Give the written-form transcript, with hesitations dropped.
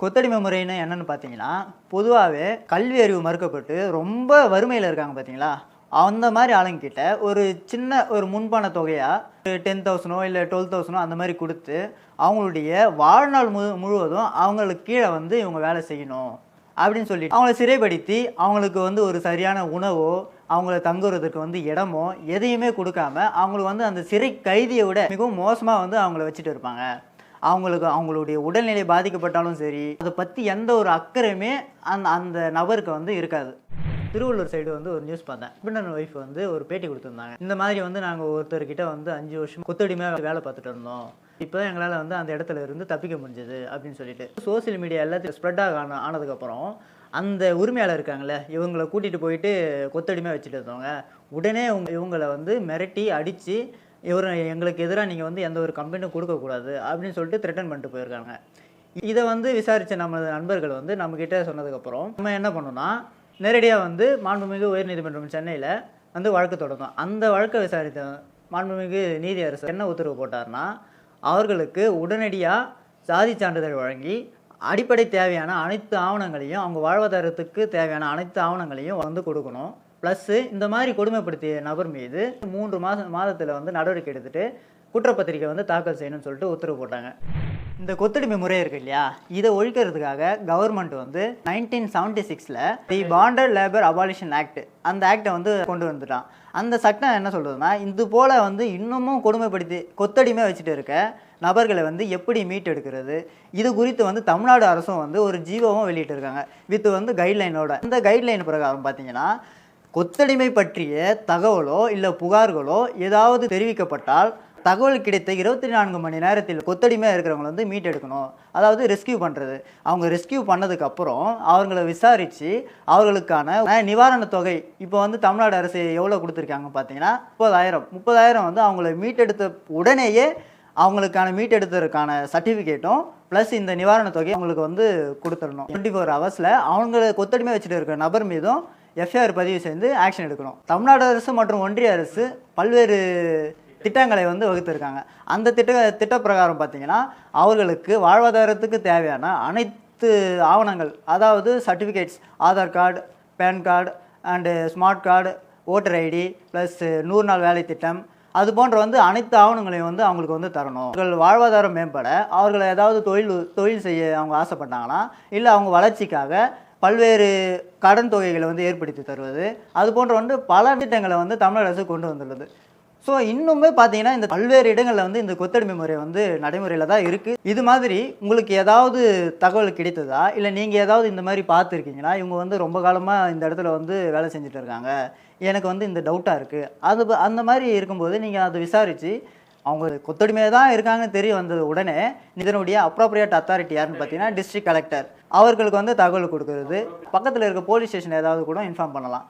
கொத்தடிமை முறைன்னு என்னன்னு பார்த்தீங்கன்னா, பொதுவாவே கல்வி அறிவு மறுக்கப்பட்டு ரொம்ப வறுமையில இருக்காங்க பார்த்தீங்களா? அந்த மாரி ஆளுங்ககிட்ட ஒரு சின்ன ஒரு முன்பண தொகையா 10,000ஓ இல்ல 12,000ஓ அந்த மாரி குடுத்து, அவங்களுடைய வாழ்நாள் முழுவதும் அவங்களுக்கு கீழ வந்து இவங்க வேலை செய்யணும். அப்படின்னு சொல்லிட்டு அவங்கள சிறைப்படுத்தி, அவங்களுக்கு வந்து ஒரு சரியான உணவோ, அவங்கள தங்குறதுக்கு வந்து இடமோ, எதையுமே குடுக்காம, அவங்களுக்கு வந்து அந்த சிறை கைதிய விட மிகவும் மோசமா வந்து அவங்கள வச்சுட்டு இருப்பாங்க. அவங்களுக்கு அவங்களுடைய உடல்நிலை பாதிக்கப்பட்டாலும் சரி, அத பத்தி எந்த ஒரு அக்கறையுமே அந்த அந்த நபருக்கு வந்து இருக்காது. திருவள்ளூர் சைடு வந்து ஒரு நியூஸ் பார்த்தேன். ஹஸ்பண்ட் அண்ட் ஒய்ஃப் வந்து ஒரு பேட்டி குடுத்திருந்தாங்க. இந்த மாதிரி வந்து நாங்க ஒருத்தர்கிட்ட வந்து 5 வருஷம் கொத்தடிமையா வேலை பார்த்துட்டு இருந்தோம். இப்பதான் எங்களால வந்து அந்த இடத்துல இருந்து தப்பிக்க முடிஞ்சது அப்படின்னு சொல்லிட்டு. சோசியல் மீடியா எல்லாத்தையும் ஸ்ப்ரெட் ஆனதுக்கப்புறம் அந்த உரிமையாளர் இருக்காங்கல்ல, இவங்கள கூட்டிட்டு போயிட்டு கொத்தடிமையா வச்சுட்டு இருந்தவங்க, உடனே இவங்கள வந்து மிரட்டி, அடிச்சு எங்களுக்கு எதிராக நீங்கள் வந்து எந்த ஒரு கம்ப்ளைண்ட்டும் கொடுக்கக்கூடாது அப்படின்னு சொல்லிட்டு த்ரெட்டன் பண்ணிட்டு போயிருக்காங்க. இதை வந்து விசாரித்த நமது நண்பர்கள் வந்து நம்மக்கிட்ட சொன்னதுக்கப்புறம் நம்ம என்ன பண்ணோம்னா, நேரடியாக வந்து மாண்புமிகு உயர்நீதிமன்றம் சென்னையில் வந்து வழக்கு தொடர்ந்தோம். அந்த வழக்கை விசாரித்த மாண்புமிகு நீதியரசர் என்ன உத்தரவு போட்டார்னா, அவர்களுக்கு உடனடியாக சாதி சான்றிதழ் வழங்கி அடிப்படை தேவையான அனைத்து ஆவணங்களையும், அவங்க வாழ்வாதாரத்துக்கு தேவையான அனைத்து ஆவணங்களையும் வந்து கொடுக்கணும். ப்ளஸ்ஸு இந்த மாதிரி கொடுமைப்படுத்திய நபர் மீது 3 மாதத்தில் வந்து நடவடிக்கை எடுத்துட்டு குற்றப்பத்திரிக்கை வந்து தாக்கல் செய்யணும்னு சொல்லிட்டு உத்தரவு போட்டாங்க. இந்த கொத்தடிமை முறை இருக்கு இல்லையா, இதை ஒழிக்கிறதுக்காக கவர்மெண்ட் வந்து 1976ல் தி பாண்டட் லேபர் அபாலிஷன் ஆக்ட் அந்த ஆக்டை வந்து கொண்டு வந்துட்டான். அந்த சட்டம் என்ன சொல்றதுன்னா, இது போல வந்து இன்னமும் கொடுமைப்படுத்தி கொத்தடிமை வச்சுட்டு இருக்க நபர்களை வந்து எப்படி மீட்டெடுக்கிறது, இது குறித்து வந்து தமிழ்நாடு அரசும் வந்து ஒரு ஜீவோவும் வெளியிட்டு இருக்காங்க வித் வந்து கைட்லைனோட. இந்த கைட்லைன் பிரகாரம் பார்த்தீங்கன்னா, கொத்தடிமை பற்றிய தகவலோ இல்லை புகார்களோ ஏதாவது தெரிவிக்கப்பட்டால் தகவல் கிடைத்த 24 மணி நேரத்தில் கொத்தடிமையாக இருக்கிறவங்களை வந்து மீட்டெடுக்கணும். அதாவது ரெஸ்கியூ பண்ணுறது. அவங்க ரெஸ்கியூ பண்ணதுக்கப்புறம் அவங்கள விசாரித்து அவர்களுக்கான நிவாரணத் தொகை இப்போ வந்து தமிழ்நாடு அரசு எவ்வளோ கொடுத்துருக்காங்க பார்த்தீங்கன்னா 30,000 வந்து அவங்கள மீட்டெடுத்த உடனேயே அவங்களுக்கான மீட்டெடுத்ததுக்கான சர்டிஃபிகேட்டும் ப்ளஸ் இந்த நிவாரணத் தொகை அவங்களுக்கு வந்து கொடுத்துடணும். 24 ஹவர்ஸில் அவங்கள கொத்தடிமை வச்சுட்டு இருக்கிற நபர் மீதும் எஃப்ஐஆர் பதிவு செய்து ஆக்ஷன் எடுக்கணும். தமிழ்நாடு அரசு மற்றும் ஒன்றிய அரசு பல்வேறு திட்டங்களை வந்து வகுத்திருக்காங்க. அந்த திட்ட பிரகாரம் பார்த்தீங்கன்னா, அவர்களுக்கு வாழ்வாதாரத்துக்கு தேவையான அனைத்து ஆவணங்கள், அதாவது certificates, Aadhaar card, pan card and smart card, voter ID plus 100 நாள் வேலை திட்டம், அது போன்ற வந்து அனைத்து ஆவணங்களையும் வந்து அவங்களுக்கு வந்து தரணும். அவர்கள் வாழ்வாதாரம் மேம்பட அவர்களை ஏதாவது தொழில் செய்ய அவங்க ஆசைப்பட்டாங்கன்னா, இல்லை அவங்க வளர்ச்சிக்காக பல்வேறு கடன் தொகைகளை வந்து ஏற்படுத்தி தருவது, அது போன்ற வந்து பல திட்டங்களை வந்து தமிழக அரசு கொண்டு வந்துள்ளது. ஸோ இன்னுமே பார்த்தீங்கன்னா, இந்த பல்வேறு இடங்களில் வந்து இந்த கொத்தடிமை முறை வந்து நடைமுறையில் தான் இருக்குது. இது மாதிரி உங்களுக்கு ஏதாவது தகவல் கிடைத்ததா, இல்லை நீங்கள் ஏதாவது இந்த மாதிரி பார்த்துருக்கீங்களா? இவங்க வந்து ரொம்ப காலமாக இந்த இடத்துல வந்து வேலை செஞ்சுட்டு இருக்காங்க, எனக்கு வந்து இந்த டவுட்டாக இருக்குது, அந்த மாதிரி இருக்கும்போது நீங்கள் அதை விசாரித்து அவங்க கொத்தடிமையாக தான் இருக்காங்கன்னு தெரிய வந்தது உடனே இதனுடைய அப்ராப்ரியேட் அத்தாரிட்டி யாருன்னு பார்த்தீங்கன்னா டிஸ்ட்ரிக்ட் கலெக்டர் அவர்களுக்கு வந்து தகவல் கொடுக்குறது, பக்கத்தில் இருக்க போலீஸ் ஸ்டேஷன் ஏதாவது கூட இன்ஃபார்ம் பண்ணலாம்.